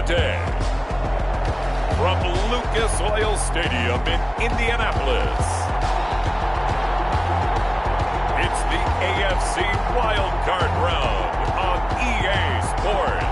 day. From Lucas Oil Stadium in Indianapolis, it's the AFC Wild Card Round on EA Sports.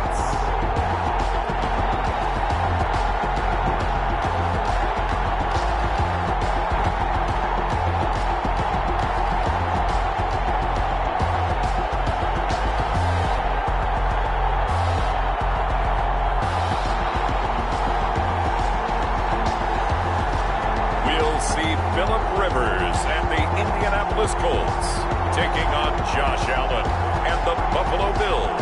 Philip Rivers and the Indianapolis Colts taking on Josh Allen and the Buffalo Bills.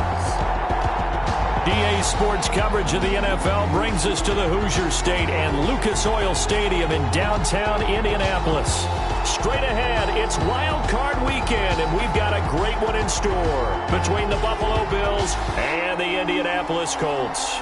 EA Sports coverage of the NFL brings us to the Hoosier State and Lucas Oil Stadium in downtown Indianapolis. Straight ahead, it's Wild Card Weekend, and we've got a great one in store between the Buffalo Bills and the Indianapolis Colts.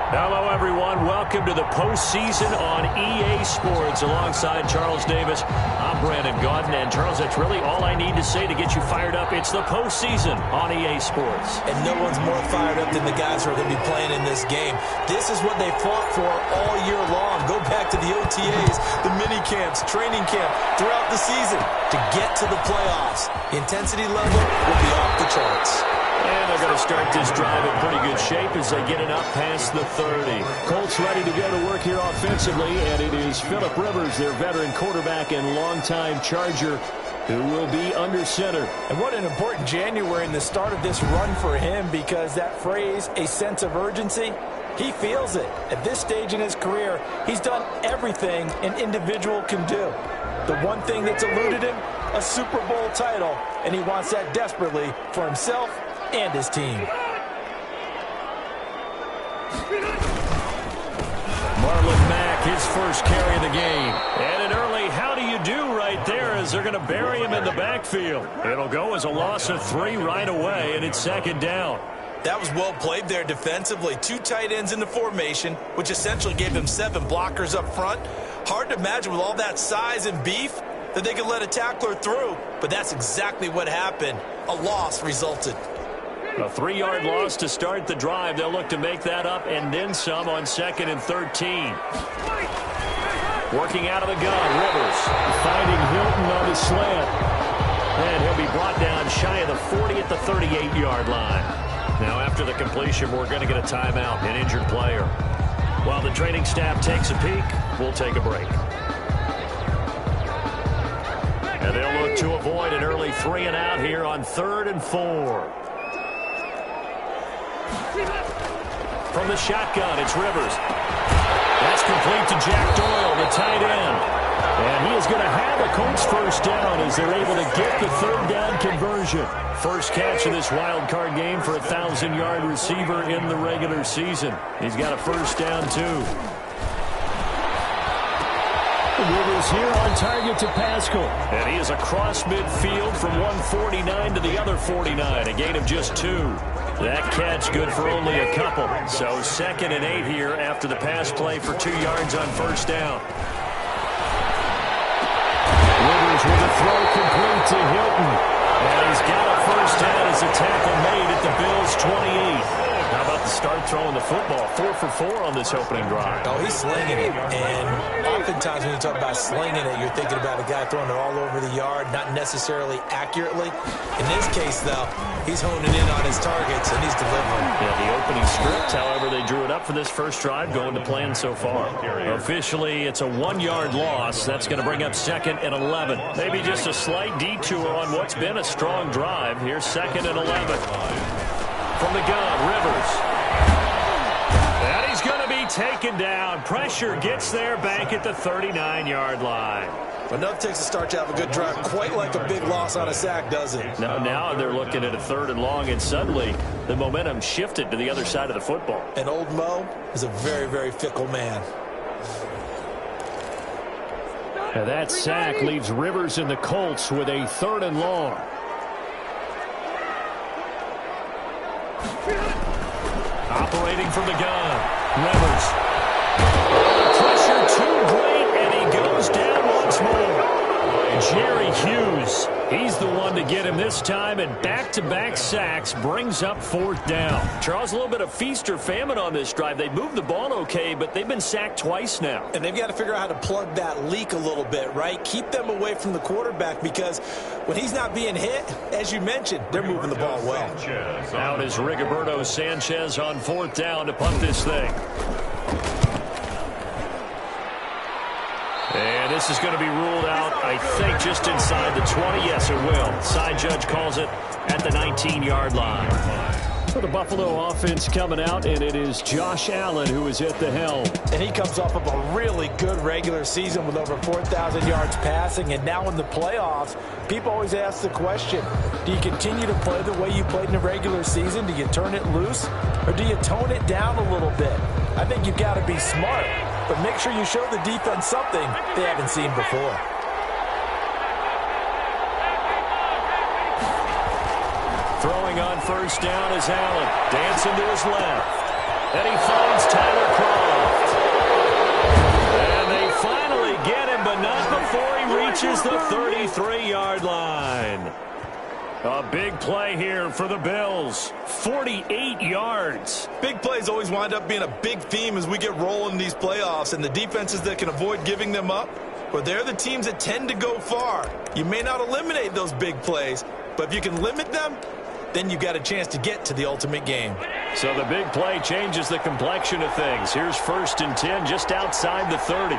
Hello, everyone. Welcome to the postseason on EA Sports. Alongside Charles Davis, I'm Brandon Gaudin. And, Charles, that's really all I need to say to get you fired up. It's the postseason on EA Sports. And no one's more fired up than the guys who are going to be playing in this game. This is what they fought for all year long. Go back to the OTAs, the mini camps, training camp, throughout the season to get to the playoffs. The intensity level will be off the charts. And they're going to start this drive in pretty good shape as they get it up past the 30. Colts ready to go to work here offensively, and it is Philip Rivers, their veteran quarterback and longtime Charger, who will be under center. And what an important January in the start of this run for him, because that phrase, a sense of urgency, he feels it. At this stage in his career, he's done everything an individual can do. The one thing that's eluded him, a Super Bowl title, and he wants that desperately for himself and his team. Marlon Mack, his first carry of the game. And an early how do you do right there as they're going to bury him in the backfield. It'll go as a loss of 3 right away, and it's second down. That was well played there defensively. 2 tight ends in the formation, which essentially gave him 7 blockers up front. Hard to imagine with all that size and beef that they could let a tackler through, but that's exactly what happened. A loss resulted. A 3-yard loss to start the drive. They'll look to make that up and then some on 2nd and 13. Working out of the gun, Rivers finding Hilton on the slant. And he'll be brought down shy of the 40 at the 38-yard line. Now after the completion, we're going to get a timeout, an injured player. While the training staff takes a peek, we'll take a break. And they'll look to avoid an early 3-and-out here on 3rd and 4. From the shotgun, it's Rivers. That's complete to Jack Doyle, the tight end. And he is going to have a Colts first down as they're able to get the 3rd down conversion. First catch of this wild card game for a 1,000-yard receiver in the regular season. He's got a first down, too. Rivers here on target to Pascal. And he is across midfield from 149 to the other 49. A gain of just 2. That catch good for only a couple. So 2nd and 8 here after the pass play for 2 yards on first down. Rivers with a throw complete to Hilton. And he's got a first down as a tackle made at the Bills' 28. How about the start throwing the football? 4 for 4 on this opening drive. Oh, he's slinging it. And oftentimes when you talk about slinging it, you're thinking about a guy throwing it all over the yard, not necessarily accurately. In this case, though, he's honing in on his targets, and he's delivering. Yeah, the opening script, however, they drew it up for this first drive, going to plan so far. Officially, it's a 1-yard loss. That's going to bring up 2nd and 11. Maybe just a slight detour on what's been a strong drive. Here's 2nd and 11. From the gun, Rivers. And he's going to be taken down. Pressure gets there back at the 39-yard line. Enough takes a start to have a good drive. Quite like a big loss on a sack, doesn't it? Now they're looking at a 3rd and long, and suddenly the momentum shifted to the other side of the football. And old Mo is a very, very fickle man. And that sack leaves Rivers and the Colts with a 3rd and long. Operating from the gun, Rivers. once more. Jerry Hughes, he's the one to get him this time, and back-to-back sacks brings up fourth down. Charles, a little bit of feast or famine on this drive. They moved the ball okay, but they've been sacked twice now. And they've got to figure out how to plug that leak a little bit, right? Keep them away from the quarterback, because when he's not being hit, as you mentioned, they're moving the ball well. Out is Rigoberto Sanchez on fourth down to punt this thing. And this is going to be ruled out, I think, just inside the 20. Yes, it will. Side judge calls it at the 19-yard line. For the Buffalo offense coming out, and it is Josh Allen who is at the helm. And he comes off of a really good regular season with over 4,000 yards passing. And now in the playoffs, people always ask the question, do you continue to play the way you played in the regular season? Do you turn it loose? Or do you tone it down a little bit? I think you've got to be smart, but make sure you show the defense something they haven't seen before. Throwing on first down is Allen. Dancing to his left. And he finds Tyler Kroft. And they finally get him, but not before he reaches the 33-yard line. A big play here for the Bills. 48 yards. Big plays always wind up being a big theme as we get rolling in these playoffs, and the defenses that can avoid giving them up, well, they're the teams that tend to go far. You may not eliminate those big plays, but if you can limit them, then you've got a chance to get to the ultimate game. So the big play changes the complexion of things. Here's 1st and 10 just outside the 30.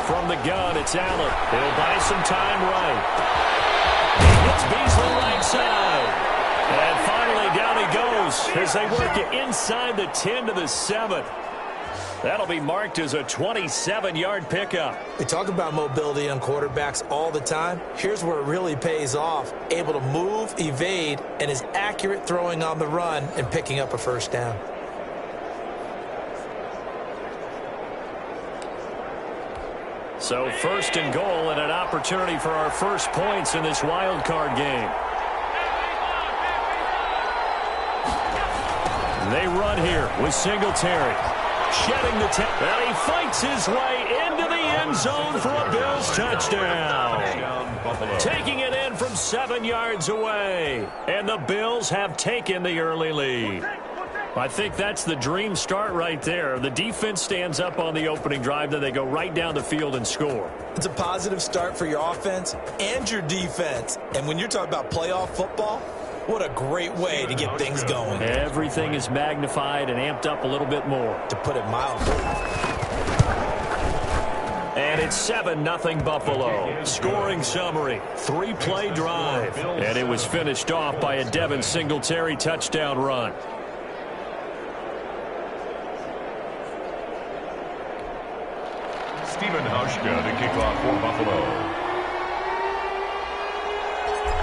From the gun, it's Allen. He'll buy some time right. He gets Beasley right side. And finally down he goes as they work it inside the 10 to the 7. That'll be marked as a 27-yard pickup. We talk about mobility on quarterbacks all the time. Here's where it really pays off. Able to move, evade, and is accurate throwing on the run and picking up a first down. So 1st and goal and an opportunity for our first points in this wild card game. They run here with Singletary. Shedding the and he fights his way into the end zone for a Bills touchdown. Taking it in from 7 yards away. And the Bills have taken the early lead. I think that's the dream start right there. The defense stands up on the opening drive, then they go right down the field and score. It's a positive start for your offense and your defense. And when you're talking about playoff football, what a great way to get things going. Everything is magnified and amped up a little bit more. To put it mildly. And it's 7-0 Buffalo. Scoring summary, 3-play drive. And it was finished off by a Devin Singletary touchdown run. Stephen Hauschka to kick off for Buffalo.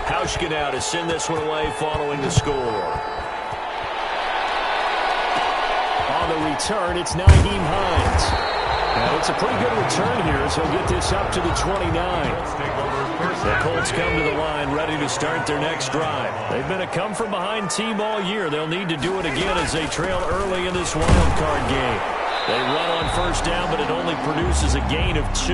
Hauschka now to send this one away following the score. On the return, it's Nyheim Hines. And it's a pretty good return here as he'll get this up to the 29. The Colts come to the line ready to start their next drive. They've been a come-from-behind team all year. They'll need to do it again as they trail early in this wild card game. They run on first down, but it only produces a gain of 2.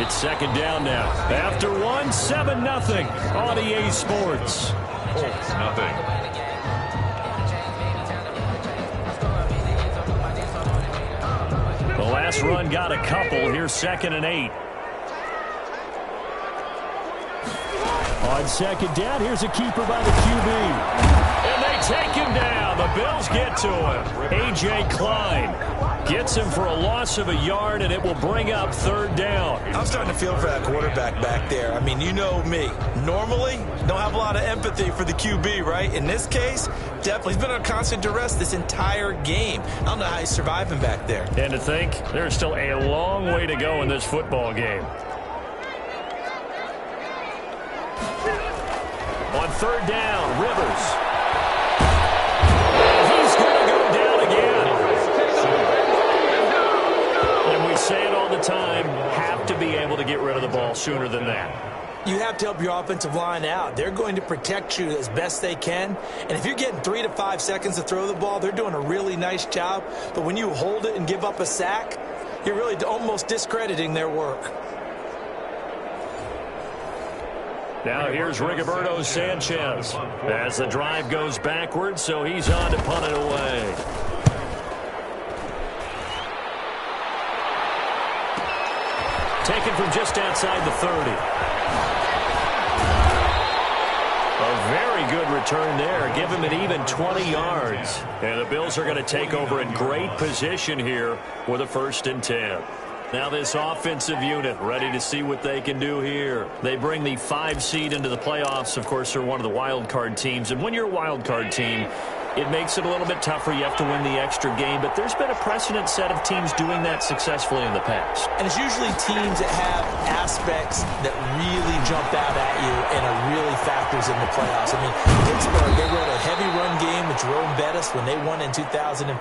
It's 2nd down now. After 1, 7-0 on EA Sports. Colts nothing. The last run got a couple. Here's 2nd and 8. On 2nd down, here's a keeper by the QB. And they take him down. The Bills get to him. A.J. Klein gets him for a loss of a yard, and it will bring up 3rd down. I'm starting to feel for that quarterback back there. I mean, you know me. Normally, don't have a lot of empathy for the QB, right? In this case, definitely. He's been under constant duress this entire game. I don't know how he's surviving back there. And to think, there's still a long way to go in this football game. On 3rd down, Rivers. He's going to go down again. And we say it all the time, have to be able to get rid of the ball sooner than that. You have to help your offensive line out. They're going to protect you as best they can. And if you're getting 3 to 5 seconds to throw the ball, they're doing a really nice job. But when you hold it and give up a sack, You're really almost discrediting their work. Now here's Rigoberto Sanchez as the drive goes backwards, so he's on to punt it away. Taken from just outside the 30. A very good return there. Give him an even 20 yards. And the Bills are going to take over in great position here with a 1st and 10. Now this offensive unit ready to see what they can do here. They bring the 5 seed into the playoffs. Of course, they're one of the wild card teams. And when you're a wild card team, it makes it a little bit tougher. You have to win the extra game. But there's been a precedent set of teams doing that successfully in the past. And it's usually teams that have aspects that really jump out at you and are really factors in the playoffs. I mean, Pittsburgh, they rode a heavy run game with Jerome Bettis when they won in 2005.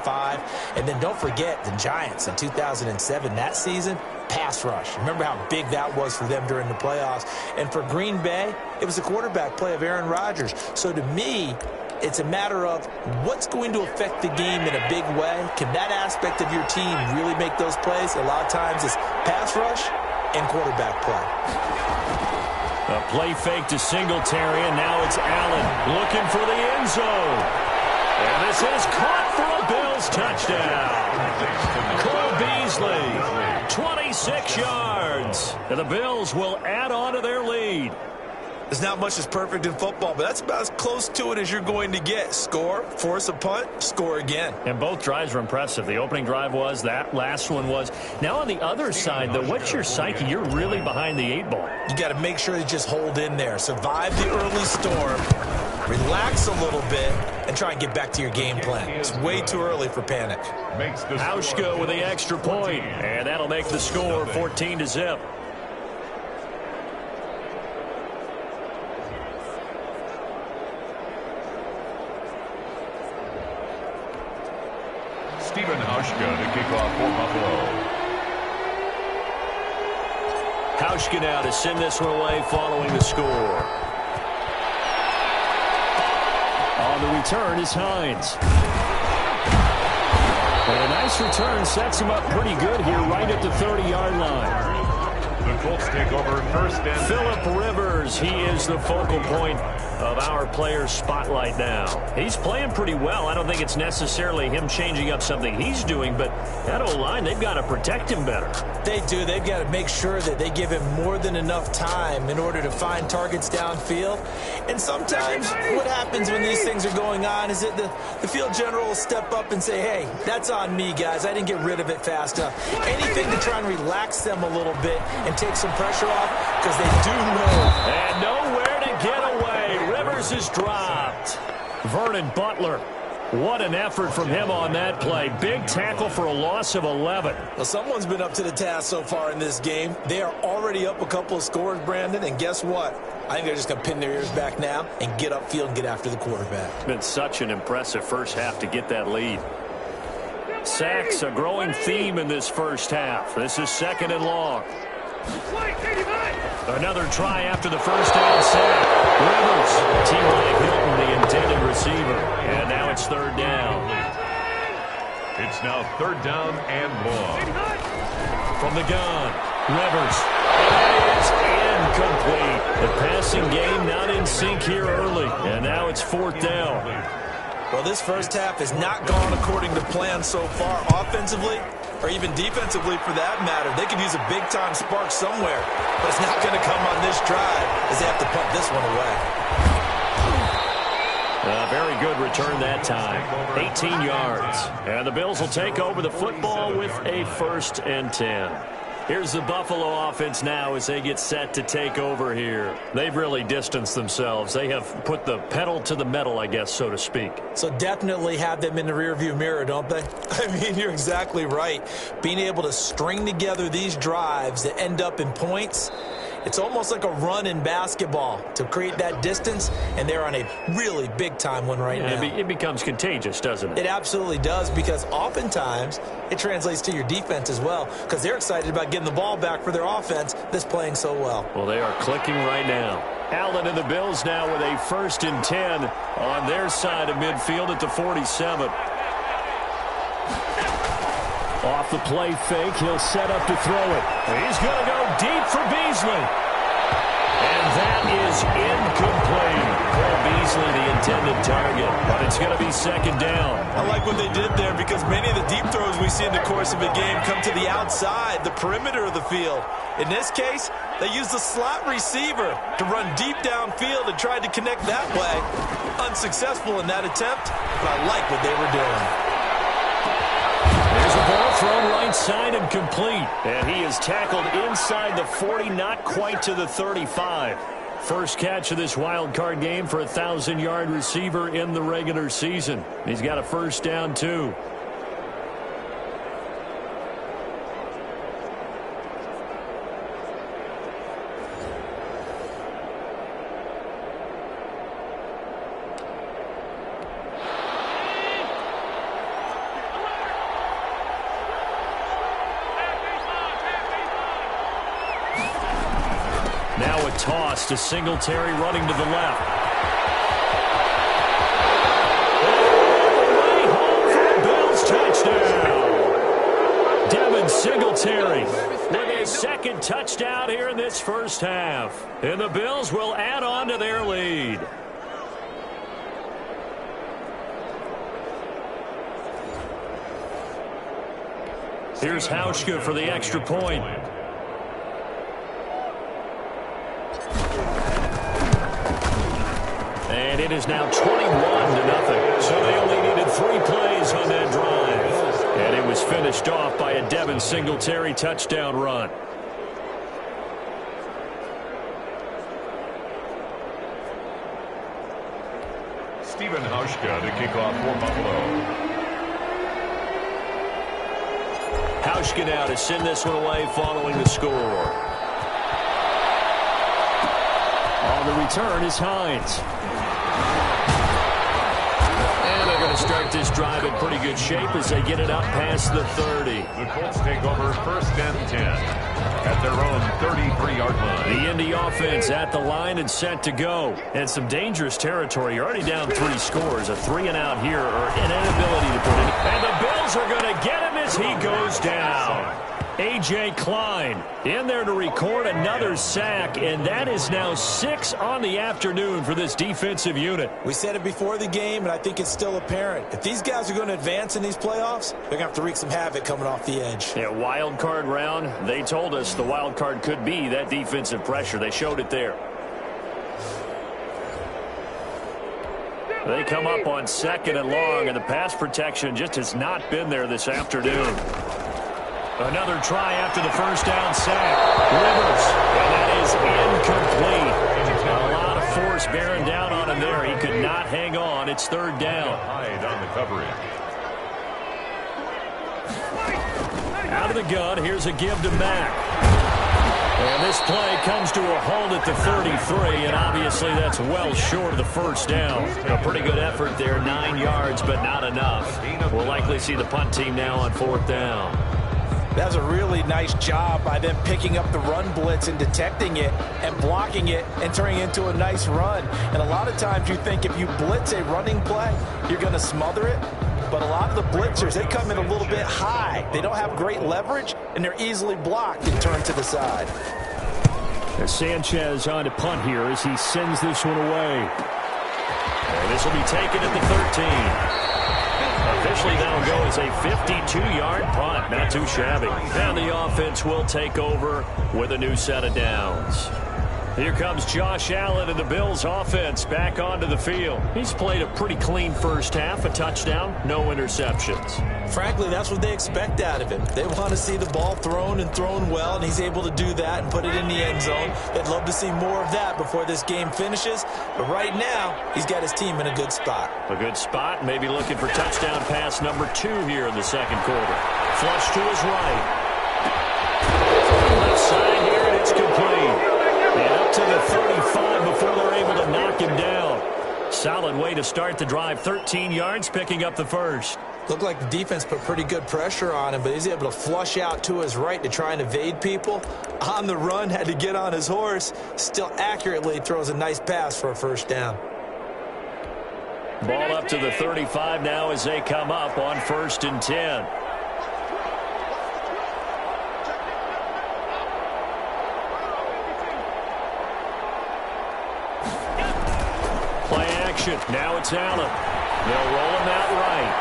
And then don't forget the Giants in 2007. That season, pass rush. Remember how big that was for them during the playoffs. And for Green Bay, it was the quarterback play of Aaron Rodgers. So to me, it's a matter of what's going to affect the game in a big way. Can that aspect of your team really make those plays? A lot of times it's pass rush and quarterback play. A play fake to Singletary, and now it's Allen looking for the end zone. And this is caught for a Bills touchdown. Cole Beasley, 26 yards. And the Bills will add on to their lead. There's not much that's perfect in football, but that's about as close to it as you're going to get. Score, force a punt, score again. And both drives were impressive. The opening drive was, that last one was. Now on the other side, though, what's your psyche? You're really behind the 8 ball. You got to make sure you just hold in there. Survive the early storm, relax a little bit, and try and get back to your game plan. It's way too early for panic. Hauschka with the extra point, and that'll make the score 14-0. Stephen Hauschka to kick off for Buffalo. Hauschka now to send this one away following the score. On the return is Hines. And a nice return sets him up pretty good here right at the 30-yard line. The Colts take over 1st and Phillip Rivers, he is the focal point of our players' spotlight now. He's playing pretty well. I don't think it's necessarily him changing up something he's doing, but that O-line, they've got to protect him better. They do. They've got to make sure that they give him more than enough time in order to find targets downfield. And sometimes what happens when these things are going on is that the field general will step up and say, hey, that's on me, guys. I didn't get rid of it fast enough. Anything to try and relax them a little bit and take some pressure off, because they do know. And nowhere to get away. Rivers is dropped. Vernon Butler. What an effort from him on that play. Big tackle for a loss of 11. Well, someone's been up to the task so far in this game. They are already up a couple of scores, Brandon, and guess what? I think they're just going to pin their ears back now and get upfield and get after the quarterback. It's been such an impressive first half to get that lead. Sacks, a growing theme in this first half. This is 2nd and long. Another try after the first down sack. Rivers, T.Y. Hilton, the intended receiver. And now it's 3rd down. it's now 3rd down and long. From the gun, Rivers. It is incomplete. The passing game not in sync here early. And now it's 4th down. Well, this first half has not gone according to plan so far offensively, or even defensively for that matter. They could use a big-time spark somewhere, but it's not going to come on this drive as they have to punt this one away. A very good return that time. 18 yards. And the Bills will take over the football with a 1st and 10. Here's the Buffalo offense now as they get set to take over here. They've really distanced themselves. They have put the pedal to the metal, I guess, so to speak. So definitely have them in the rearview mirror, don't they? I mean, you're exactly right. Being able to string together these drives that end up in points, it's almost like a run in basketball to create that distance, and they're on a really big-time one right now. It becomes contagious, doesn't it? It absolutely does, because oftentimes it translates to your defense as well, because they're excited about getting the ball back for their offense that's playing so well. Well, they are clicking right now. Allen and the Bills now with a 1st and 10 on their side of midfield at the 47. Off the play fake, he'll set up to throw it. He's going to go deep for Beasley. And that is incomplete. Cole Beasley, the intended target, but it's going to be second down. I like what they did there because many of the deep throws we see in the course of a game come to the outside, the perimeter of the field. In this case, they used the slot receiver to run deep downfield and tried to connect that way. Unsuccessful in that attempt, but I like what they were doing. There's a ball thrown right side and complete. And he is tackled inside the 40, not quite to the 35. First catch of this wild card game for a 1,000-yard receiver in the regular season. He's got a first down, too. Now a toss to Singletary running to the left. Way home for a Bills touchdown. Devin Singletary with his second touchdown here in this first half. And the Bills will add on to their lead. Here's Hauschka for the extra point. And it is now 21-0. So they only needed 3 plays on that drive. And it was finished off by a Devin Singletary touchdown run. Stephen Hauschka to kick off for Buffalo. Hauschka now to send this one away following the score. On the return is Hines. And they're going to start this drive in pretty good shape as they get it up past the 30. The Colts take over first and 10 at their own 33-yard line. The Indy offense at the line and set to go. And some dangerous territory. You're already down 3 scores. A 3-and-out here or an inability to put it. And the Bills are going to get him as he goes down. A.J. Klein in there to record another sack, and that is now 6 on the afternoon for this defensive unit. We said it before the game, and I think it's still apparent. If these guys are going to advance in these playoffs, they're going to have to wreak some havoc coming off the edge. Yeah, wild card round. They told us the wild card could be that defensive pressure. They showed it there. They come up on 2nd and long, and the pass protection just has not been there this afternoon. Another try after the first down sack. Rivers, and that is incomplete. A lot of force bearing down on him there. He could not hang on. It's 3rd down. Hyde on the coverage. Out of the gun, here's a give to Mack. And this play comes to a halt at the 33, and obviously that's well short of the first down. A pretty good effort there, 9 yards, but not enough. We'll likely see the punt team now on 4th down. That was a really nice job by them picking up the run blitz and detecting it and blocking it and turning it into a nice run. And a lot of times you think if you blitz a running play, you're going to smother it. But a lot of the blitzers, they come in a little bit high. They don't have great leverage, and they're easily blocked and turned to the side. As Sanchez on to punt here as he sends this one away. And this will be taken at the 13. Officially that'll go as a 52-yard punt. Not too shabby. And the offense will take over with a new set of downs. Here comes Josh Allen and the Bills offense back onto the field. He's played a pretty clean first half, a touchdown, no interceptions. Frankly, that's what they expect out of him. They want to see the ball thrown and thrown well, and he's able to do that and put it in the end zone. They'd love to see more of that before this game finishes. But right now, he's got his team in a good spot. A good spot, maybe looking for touchdown pass number 2 here in the second quarter. Flush to his right. Left side here, and it's complete. And up to the 35 before they're able to knock him down. Solid way to start the drive. 13 yards, picking up the first. Looked like the defense put pretty good pressure on him, but he's able to flush out to his right to try and evade people. On the run, had to get on his horse. Still accurately throws a nice pass for a first down. Ball up to the 35 now as they come up on 1st and 10. action. Now it's Allen. They'll roll him out right.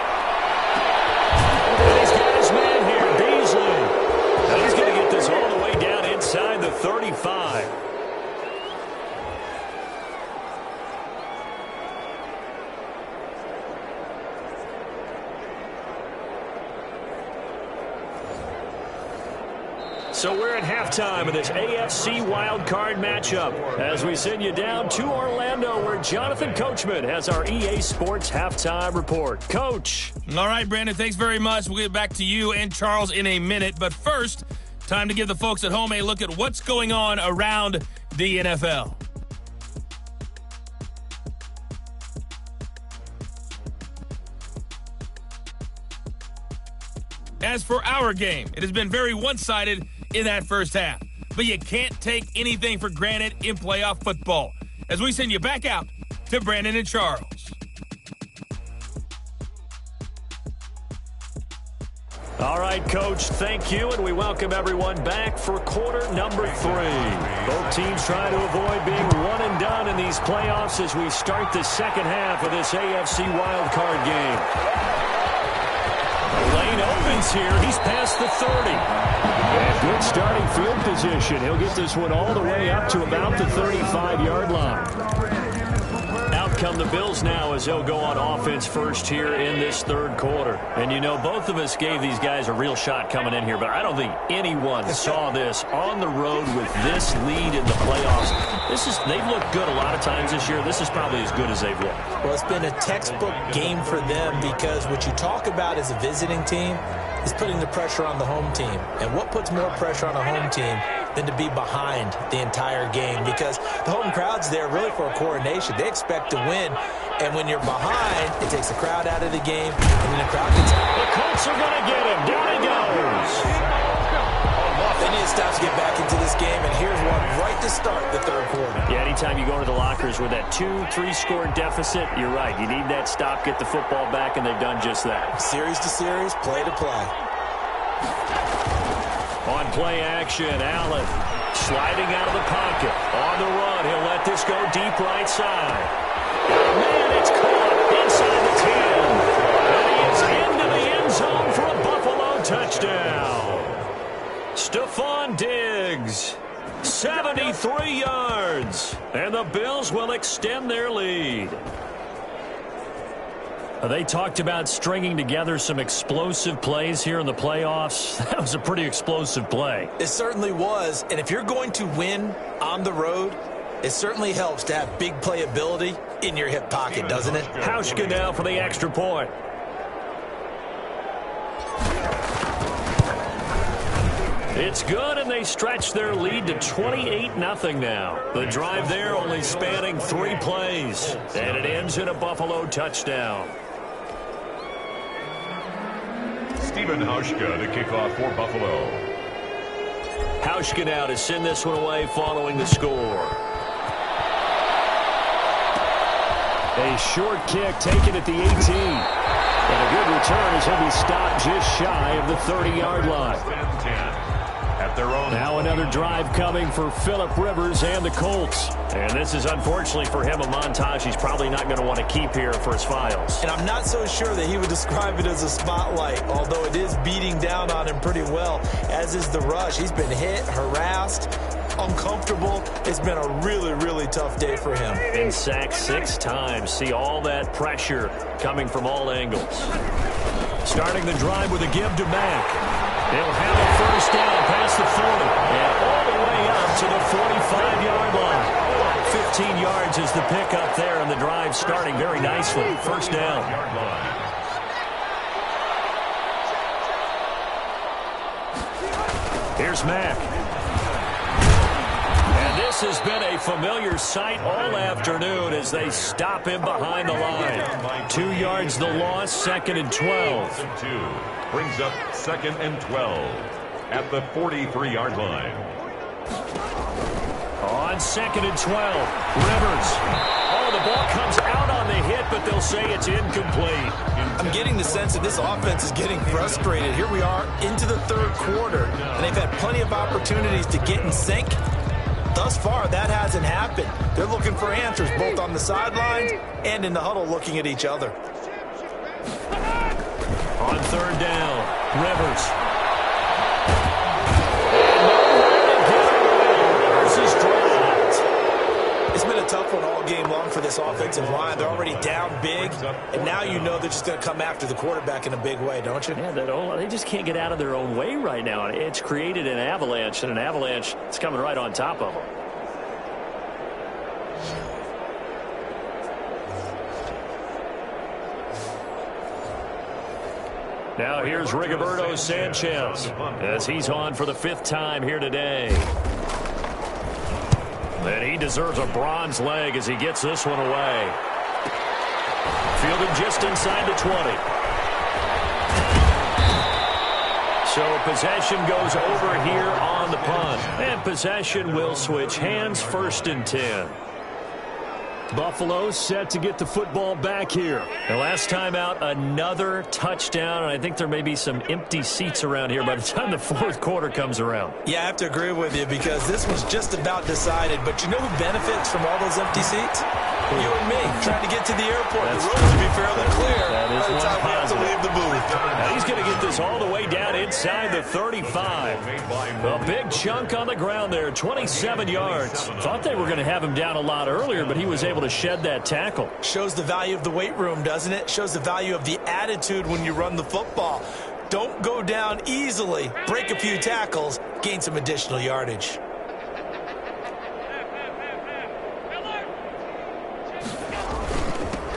And he's got his man here, Beasley. Now he's going to get this all the way down inside the 35. So we're at halftime of this AFC wildcard matchup as we send you down to Orlando where Jonathan Coachman has our EA Sports halftime report. Coach. All right, Brandon, thanks very much. We'll get back to you and Charles in a minute. But first, time to give the folks at home a look at what's going on around the NFL. As for our game, it has been very one-sided in that first half. But you can't take anything for granted in playoff football. As we send you back out to Brandon and Charles. All right, Coach, thank you, and we welcome everyone back for quarter number 3. Both teams trying to avoid being one and done in these playoffs as we start the second half of this AFC wildcard game. The lane opens here. He's past the 30. And good starting field position. He'll get this one all the way up to about the 35-yard line. Out come the Bills now as they'll go on offense first here in this third quarter. And, you know, both of us gave these guys a real shot coming in here, but I don't think anyone saw this on the road with this lead in the playoffs. They've looked good a lot of times this year. This is probably as good as they've looked. Well, it's been a textbook game for them because what you talk about as a visiting team is putting the pressure on the home team. And what puts more pressure on a home team than to be behind the entire game? Because the home crowd's there really for a coronation. They expect to win. And when you're behind, it takes the crowd out of the game, and then the crowd gets out. The Colts are going to get him. Down he goes. They need to stop to get back into this game, and here's one right to start the third quarter. Yeah, anytime you go into the lockers with that 2-3 score deficit, you're right. You need that stop, get the football back, and they've done just that. Series to series, play to play. On play action, Allen sliding out of the pocket. On the run, he'll let this go deep right side. Man, it's caught inside the 10. And he is into the end zone for a Buffalo touchdown. Stephon Diggs, 73 yards. And the Bills will extend their lead. They talked about stringing together some explosive plays here in the playoffs. That was a pretty explosive play. It certainly was. And if you're going to win on the road, it certainly helps to have big playability in your hip pocket, doesn't it? Hauschka now for the extra point. It's good, and they stretch their lead to 28-0 now. The drive there only spanning 3 plays, and it ends in a Buffalo touchdown. Stephen Hauschka to kick off for Buffalo. Hauschka now to send this one away following the score. A short kick taken at the 18. And a good return as he'll be stopped just shy of the 30-yard line. At their own. Now another drive coming for Phillip Rivers and the Colts. And this is unfortunately for him a montage he's probably not going to want to keep here for his files. And I'm not so sure that he would describe it as a spotlight, although it is beating down on him pretty well, as is the rush. He's been hit, harassed, uncomfortable. It's been a really, really tough day for him. Been sacked 6 times. See all that pressure coming from all angles. Starting the drive with a give to Mack. They'll have a first down past the 40 and all the way up to the 45-yard line. 15 yards is the pickup there, and the drive starting very nicely. First down. Here's Mack. And this has been a familiar sight all afternoon as they stop him behind the line. 2 yards the loss, 2nd and 12. Brings up 2nd and 12 at the 43-yard line. On 2nd and 12, Rivers. Oh, the ball comes out on the hit, but they'll say it's incomplete. I'm getting the sense that this offense is getting frustrated. Here we are into the third quarter, and they've had plenty of opportunities to get in sync, thus far, that hasn't happened. They're looking for answers both on the sidelines and in the huddle looking at each other. On third down, Rivers. Rivers is dropped. It's been a tough one all game long for this offensive line. They're already down big, and now you know they're just going to come after the quarterback in a big way, don't you? Yeah, they just can't get out of their own way right now. It's created an avalanche, and an avalanche is coming right on top of them. Now here's Rigoberto Sanchez as he's on for the 5th time here today. And he deserves a bronze leg as he gets this one away. Fielded just inside the 20. So possession goes over here on the punt. And possession will switch hands, 1st and 10. Buffalo set to get the football back here. The last time out, another touchdown, and I think there may be some empty seats around here by the time the 4th quarter comes around. Yeah, I have to agree with you because this was just about decided. But you know who benefits from all those empty seats? You and me, trying to get to the airport. The roads will be fairly clear That is by the time we have to leave the booth. Now he's going to get this all the way down inside the 35. A big chunk on the ground there, 27 yards. Thought they were going to have him down a lot earlier, but he was able to shed that tackle. Shows the value of the weight room, doesn't it? Shows the value of the attitude when you run the football. Don't go down easily. Break a few tackles. Gain some additional yardage.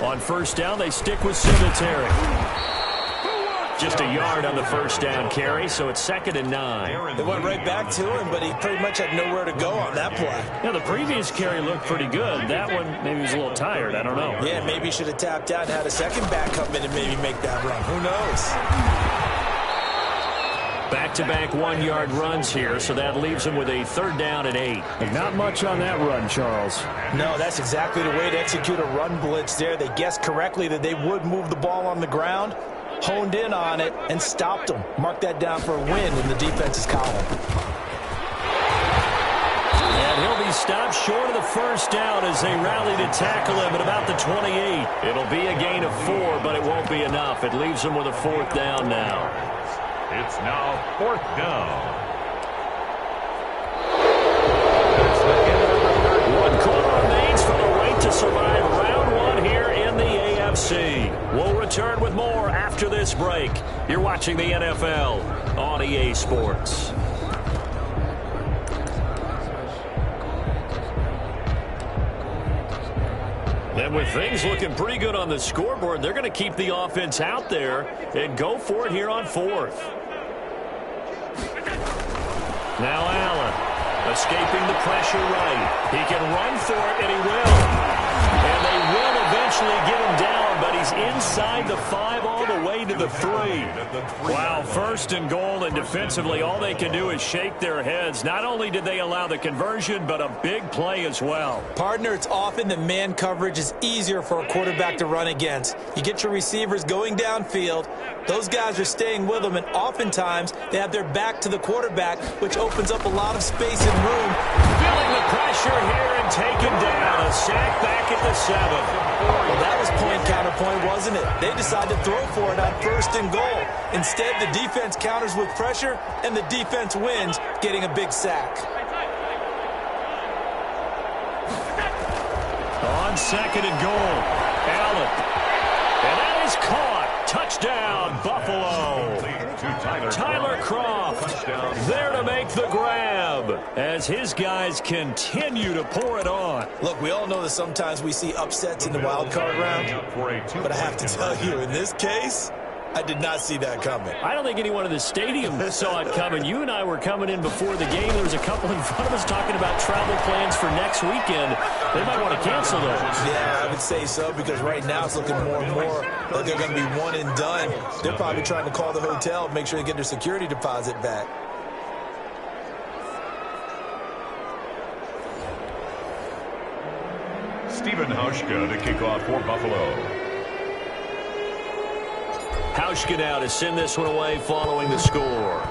On 1st down, they stick with Singletary. Just a yard on the 1st down carry, so it's 2nd and 9. They went right back to him, but he pretty much had nowhere to go on that play. Yeah, the previous carry looked pretty good. That one, maybe he was a little tired. I don't know. Yeah, maybe he should have tapped out and had a second back come in and maybe make that run. Who knows? Back-to-back 1-yard runs here, so that leaves him with a 3rd down and 8. Not much on that run, Charles. No, that's exactly the way to execute a run blitz there. They guessed correctly that they would move the ball on the ground, honed in on it, and stopped them. Mark that down for a win in the defense's column. And he'll be stopped short of the 1st down as they rally to tackle him at about the 28. It'll be a gain of 4, but it won't be enough. It leaves him with a 4th down now. It's now 4th down. 1 quarter remains for the right to survive round 1 here in the AFC. We'll return with more after this break. You're watching the NFL on EA Sports. And with things looking pretty good on the scoreboard, they're going to keep the offense out there and go for it here on 4th. Now Allen, escaping the pressure right. He can run for it, and he will. And they will eventually get him down, but he's inside the 5 all the way to the 3. Wow, 1st and goal, and defensively all they can do is shake their heads. Not only did they allow the conversion, but a big play as well. Partner, it's often that man coverage is easier for a quarterback to run against. You get your receivers going downfield. Those guys are staying with them, and oftentimes they have their back to the quarterback, which opens up a lot of space and room. Feeling the pressure here and taken down. A sack back at the 7. Well, that was point-counterpoint, wasn't it? They decided to throw for it on 1st and goal. Instead, the defense counters with pressure, and the defense wins, getting a big sack. On 2nd and goal, Allen. And that is caught. Touchdown, Buffalo. Tyler Kroft there to make the grab as his guys continue to pour it on. Look, we all know that sometimes we see upsets in the wild card round, but I have to tell you, in this case, I did not see that coming. I don't think anyone in the stadium saw it coming. You and I were coming in before the game. There was a couple in front of us talking about travel plans for next weekend. They might want to cancel those. Yeah, I would say so, because right now it's looking more and more like they're going to be one and done. They're probably trying to call the hotel, make sure they get their security deposit back. Stephen Hauschka to kick off for Buffalo. Hauschka now to send this one away following the score.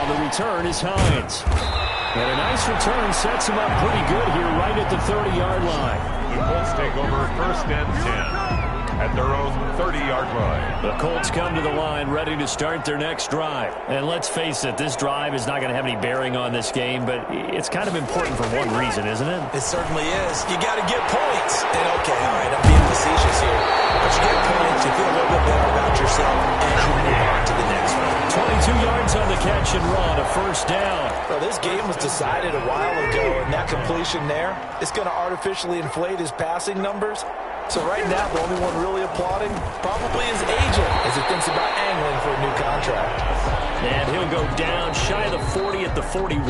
on the return is Hines. And a nice return sets him up pretty good here right at the 30-yard line. The Colts take over 1st and 10 at their own 30-yard line. The Colts come to the line ready to start their next drive. And let's face it, this drive is not going to have any bearing on this game, but it's kind of important for one reason, isn't it? It certainly is. You got to get points. And okay, all right, I'm being facetious here. But you get points, you feel a little bit better about yourself as you move on to the next one. 22 yards on the catch and run, a 1st down. Well, this game was decided a while ago, and that completion there is going to artificially inflate his passing numbers. So right now, the only one really applauding probably his agent as he thinks about angling for a new contract. And he'll go down shy of the 40 at the 41.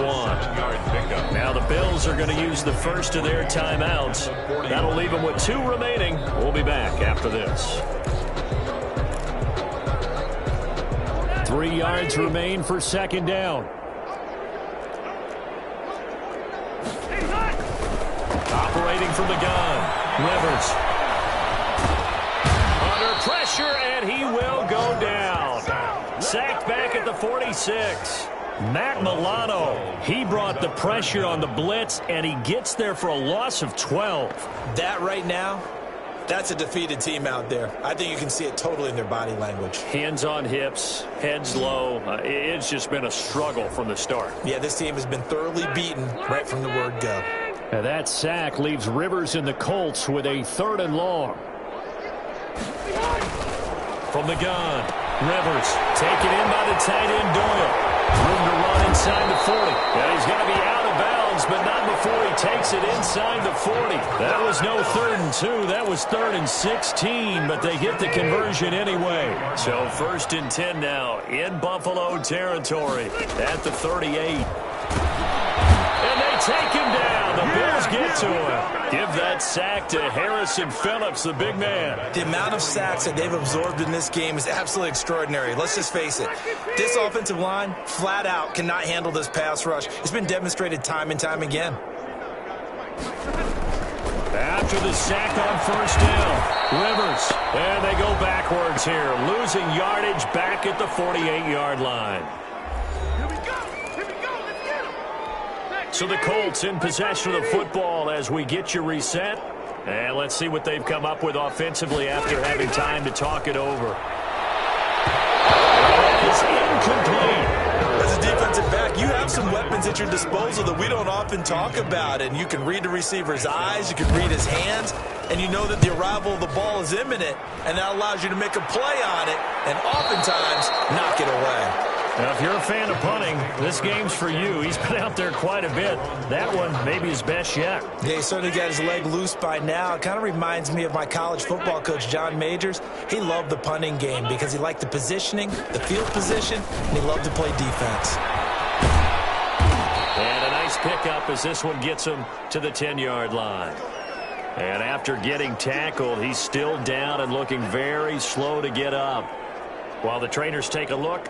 Now the Bills are going to use the first of their timeouts. That'll leave them with 2 remaining. We'll be back after this. 3 yards remain for 2nd down. Operating from the gun, Rivers. Under pressure, and he will go down. Sacked back at the 46. Matt Milano, he brought the pressure on the blitz, and he gets there for a loss of 12. That right now, that's a defeated team out there. I think you can see it totally in their body language. Hands on hips, heads low. It's just been a struggle from the start. Yeah, this team has been thoroughly beaten right from the word go. And that sack leaves Rivers and the Colts with a 3rd and long. From the gun, Rivers taken in by the tight end Doyle. Room to run inside the 40. And he's going to be out of bounds, but not before he takes it inside the 40. That was no 3rd and 2. That was 3rd and 16, but they get the conversion anyway. So 1st and 10 now in Buffalo territory at the 38. And they take him down. The Bills get to him. Give that sack to Harrison Phillips, the big man. The amount of sacks that they've absorbed in this game is absolutely extraordinary. Let's just face it. This offensive line, flat out, cannot handle this pass rush. It's been demonstrated time and time again. After the sack on 1st down, Rivers. And they go backwards here, losing yardage back at the 48-yard line. So the Colts in possession of the football as we get you reset. And let's see what they've come up with offensively after having time to talk it over. It's incomplete. As a defensive back, you have some weapons at your disposal that we don't often talk about. And you can read the receiver's eyes, you can read his hands, and you know that the arrival of the ball is imminent. And that allows you to make a play on it and oftentimes knock it away. Now, if you're a fan of punting, this game's for you. He's been out there quite a bit. That one, maybe his best yet. Yeah, he certainly got his leg loose by now. It kind of reminds me of my college football coach, John Majors. He loved the punting game because he liked the positioning, the field position, and he loved to play defense. And a nice pickup as this one gets him to the 10-yard line. And after getting tackled, he's still down and looking very slow to get up. While the trainers take a look,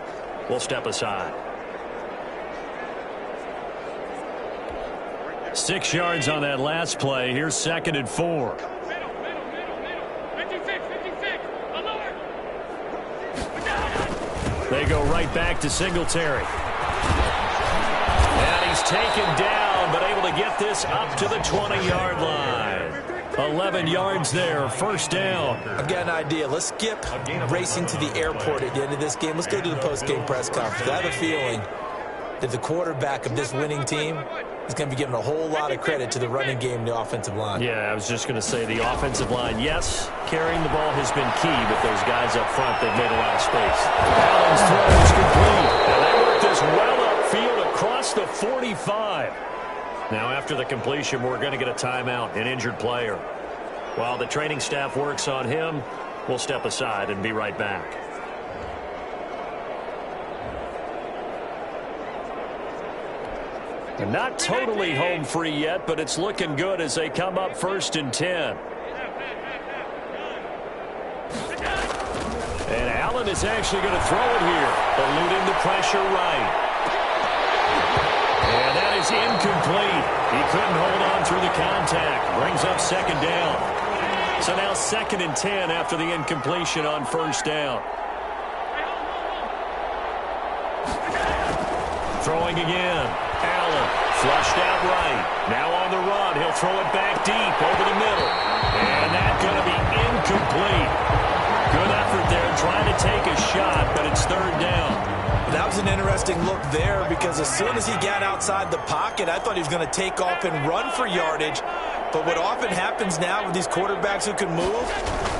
we'll step aside. 6 yards on that last play. Here's 2nd and 4. They go right back to Singletary. And he's taken down, but able to get this up to the 20-yard line. 11 yards there, 1st down. I've got an idea. Let's skip racing to the airport at the end of this game. Let's go to the post-game press conference. I have a feeling that the quarterback of this winning team is going to be giving a whole lot of credit to the running game and the offensive line. Yeah, I was just going to say the offensive line, yes, carrying the ball has been key, but those guys up front, they've made a lot of space. Allen's throw is complete. And they work this well upfield across the 45. Now, after the completion, we're going to get a timeout, an injured player. While the training staff works on him, we'll step aside and be right back. And not totally home free yet, but it's looking good as they come up 1st and 10. And Allen is actually going to throw it here, eluding the pressure right. And that is incomplete. He couldn't hold on through the contact. Brings up 2nd down. So now 2nd and 10 after the incompletion on 1st down. Throwing again. Allen flushed out right. Now on the run. He'll throw it back deep over the middle. And that's going to be incomplete. Good effort there trying to take a shot, but it's third down. That was an interesting look there because as soon as he got outside the pocket, I thought he was going to take off and run for yardage. But what often happens now with these quarterbacks who can move,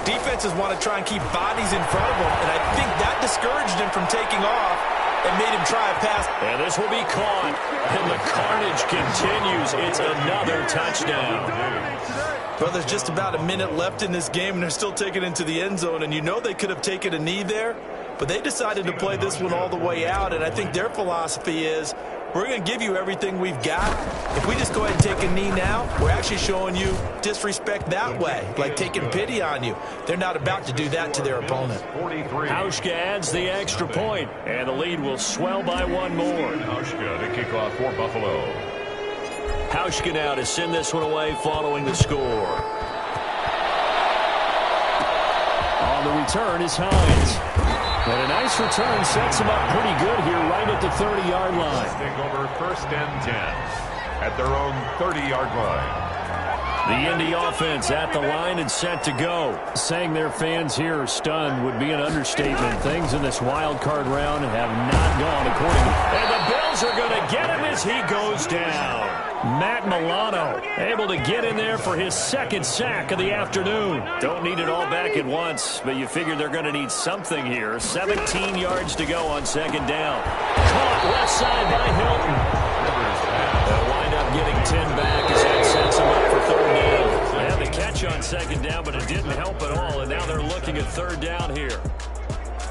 defenses want to try and keep bodies in front of them, and I think that discouraged him from taking off and made him try a pass. And this will be caught, and the carnage continues. It's another touchdown. Well, there's just about a minute left in this game, and they're still taking it into the end zone, and you know they could have taken a knee there, but they decided to play this one all the way out, and I think their philosophy is, we're going to give you everything we've got. If we just go ahead and take a knee now, we're actually showing you disrespect that way, like taking pity on you. They're not about to do that to their opponent. Hauschka adds the extra point, and the lead will swell by one more. Hauschka to kick off for Buffalo. Hauschka now to send this one away following the score. On the return is Hines. And a nice return sets him up pretty good here right at the 30-yard line. Take over first and 10 at their own 30-yard line. The Indy offense at the line and set to go. Saying their fans here are stunned would be an understatement. Things in this wild card round have not gone according to... And the Bills are going to get him as he goes down. Matt Milano able to get in there for his second sack of the afternoon. Don't need it all back at once, but you figure they're going to need something here. 17 yards to go on second down. Caught left side by Hilton. They'll wind up getting 10 back as that sets them up for third down. They had the catch on second down, but it didn't help at all, and now they're looking at third down here.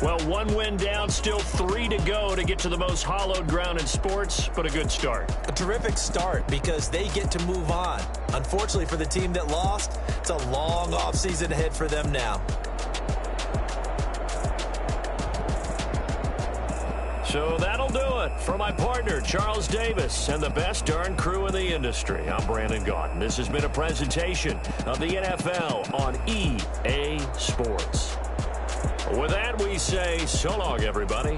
Well, one win down, still 3 to go to get to the most hallowed ground in sports, but a good start. A terrific start because they get to move on. Unfortunately for the team that lost, it's a long offseason ahead for them now. So that'll do it for my partner, Charles Davis, and the best darn crew in the industry. I'm Brandon Gaudin. This has been a presentation of the NFL on EA Sports. With that, we say so long, everybody.